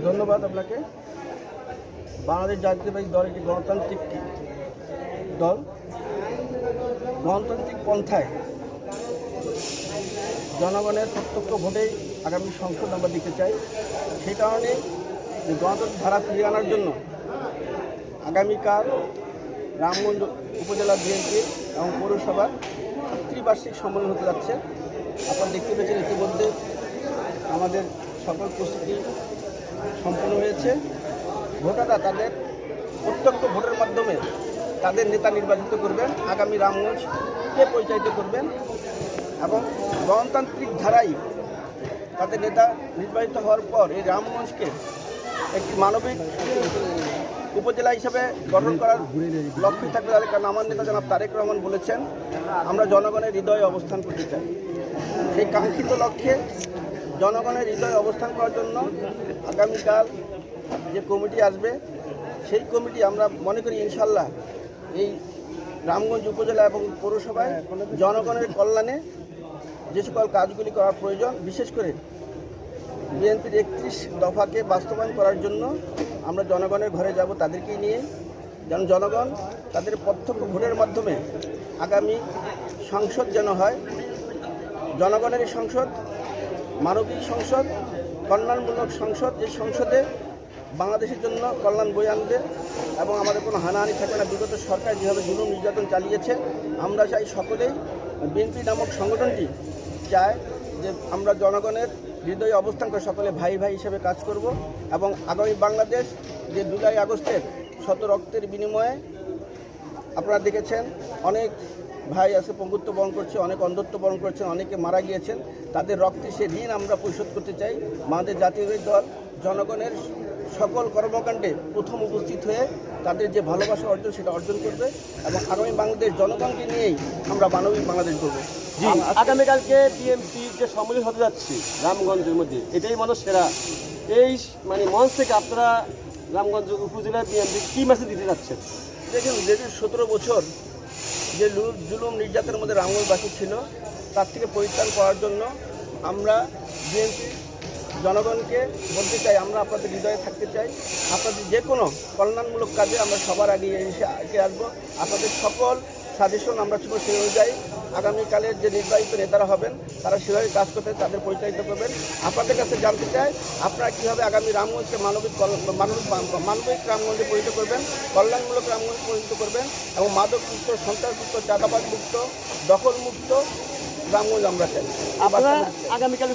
ধন্যবাদ আপনাকে। বাংলাদেশ জাতীয়তাবাদী দল একটি গণতান্ত্রিক দল, গণতান্ত্রিক পন্থায় জনগণের প্রত্যক্ষ ভোটেই আগামী সংসদ আমরা দিতে চাই। সেই কারণে গণতন্ত্র ধারা ফিরিয়ে আনার জন্য আগামীকাল রামগঞ্জ উপজেলা বিএনপি এবং পৌরসভার ত্রিবার্ষিক সম্মেলন হতে যাচ্ছে। আপনারা দেখতে পেয়েছেন ইতিমধ্যে আমাদের সকল প্রস্তুতি সম্পূর্ণ হয়েছে। ভোটাররা তাদের প্রত্যক্ষ ভোটের মাধ্যমে তাদের নেতা নির্বাচিত করবেন, আগামী রামগঞ্জকে পরিচালিত করবেন এবং গণতান্ত্রিক ধারায় তাদের নেতা নির্বাচিত হওয়ার পর এই রামগঞ্জকে একটি মানবিক উপজেলা হিসেবে গঠন করার লক্ষ্য থাকবে তাদের। কারণ আমার নেতা জনাব তারেক রহমান বলেছেন, আমরা জনগণের হৃদয়ে অবস্থান করতে চাই। সেই কাঙ্ক্ষিত লক্ষ্যে জনগণের হৃদয়ে অবস্থান করার জন্য আগামীকাল যে কমিটি আসবে সেই কমিটি আমরা মনে করি ইনশাল্লাহ এই রামগঞ্জ উপজেলা এবং পৌরসভায় জনগণের কল্যাণে যে সকল কাজগুলি করার প্রয়োজন, বিশেষ করে বিএনপির 31 দফাকে বাস্তবায়ন করার জন্য আমরা জনগণের ঘরে যাব তাদেরকেই নিয়ে, যেন জনগণ তাদের প্রত্যক্ষ ভোটের মাধ্যমে আগামী সংসদ যেন হয় জনগণের এই সংসদ, মানবিক সংসদ, কল্যাণমূলক সংসদ, যে সংসদে বাংলাদেশের জন্য কল্যাণ বয়ে আনবে এবং আমাদের কোনো হানাহানি থাকবে না। বিগত সরকার যেভাবে জুলুম নির্যাতন চালিয়েছে, আমরা চাই সকলেই, বিএনপি নামক সংগঠনটি চায় যে আমরা জনগণের হৃদয়ে অবস্থান করে সকলে ভাই ভাই হিসেবে কাজ করব এবং আগামী বাংলাদেশ যে 2 আগস্টের শত রক্তের বিনিময়ে আপনারা দেখেছেন অনেক ভাই আছে পঙ্গুত্ব বরণ করছে, অনেক অন্ধত্ব বরণ করছেন, অনেকে মারা গিয়েছেন, তাদের রক্তে সে ঋণ আমরা পরিশোধ করতে চাই। আমাদের জাতীয়তাবাদী দল জনগণের সকল কর্মকাণ্ডে প্রথম উপস্থিত হয়ে তাদের যে ভালোবাসা অর্জন সেটা অর্জন করবে এবং আগামী বাংলাদেশ জনগণকে নিয়েই আমরা মানবিক বাংলাদেশ করবো। জি, আগামীকালকে বিএনপির যে সম্মেলন হতে যাচ্ছে রামগঞ্জের মধ্যে, এটাই মানুষ সেরা। এই মঞ্চ থেকে আপনারা রামগঞ্জ উপজেলার বিএনপি কী মেসেজ দিতে যাচ্ছেন? দেখুন, 17 বছর যে জুলুম নির্যাতনের মধ্যে রামগঞ্জবাসী ছিল, তার থেকে পরিত্রাণ করার জন্য আমরা বিএনপি জনগণকে বলতে চাই, আমরা আপনাদের হৃদয়ে থাকতে চাই। আপনাদের যে কোনো কল্যাণমূলক কাজে আমরা সবার আগে এসে আসবো। আপনাদের সকল সাজেশন আমরা ছিল সেই অনুযায়ী আগামীকালের যে নির্বাচিত নেতারা হবেন তারা সেভাবে কাজ করতে তাদের পরিচালিত করবেন। আপনাদের কাছে জানতে চাই, আপনারা কীভাবে আগামী রামগঞ্জকে মানবিক রামগঞ্জে পরিণত করবেন, কল্যাণমূলক রামগঞ্জ পরিণত করবেন এবং মাদকমুক্ত, সন্ত্রাসমুক্ত, চাঁদাবাজমুক্ত, দখলমুক্ত রামগঞ্জ আমরা চাই। আপনারা আগামীকালে